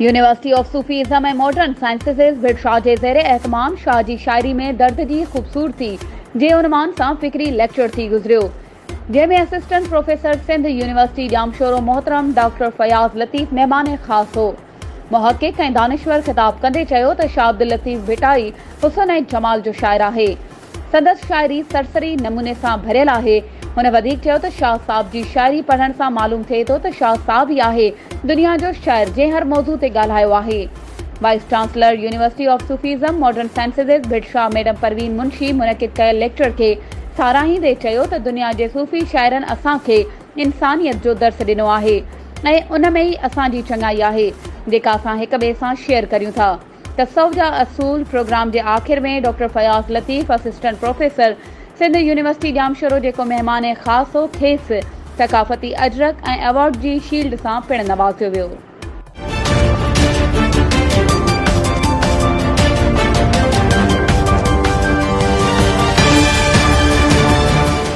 University of Sufism and modern sciences Bhitshah जे ज़ेर एहतमाम शाह जी शायरी में दर्द जी ख़ूबसूरती जे उनवान सां फ़िक्री लेक्चर थी गुज़रियो, जंहिंमें assistant professor Sindh university Jamshoro मोहतरम डॉक्टर फयाज़ लतीफ़ मेहमान ख़ास हो। मुहक़िक़ ऐं दानिश्वर ख़िताब कंदे चयो त शाह अब्दुल लतीफ़ भिटाई हुसन ऐं जमाल जो शाइर आहे। संदसि शाइरी सरसरी नमूने सां भरियल आहे। हुन वधीक चयो त शाह साहब जी शाइरी पढ़ण सां मालूम थिए थो त शाह साहब ई आहे दुनिया जो शाइर जंहिं हर मौज़ू ते ॻाल्हायो आहे। Vice chancellor university of Sufism modern sciences Bhitshah madam Parveen Munshi मुनक़िद कयल लेक्चर खे साराहींदे चयो त दुनिया जे सूफ़ी शाइरनि असांखे इंसानियत जो दर्स ॾिनो आहे ऐं उन में ई असांजी चङाई आहे जेका असां हिक ॿिए सां शेयर करियूं था। तसव्वुफ़ जा असूल प्रोग्राम जे आख़िर में doctor Fayaz Latif assistant professor Sindh university Jamshoro जेको मेहमान ख़ास हो खेसि सकाफ़ती अजरक ऐं अवार्ड जी शील्ड सां पिणु नवाज़ियो वियो।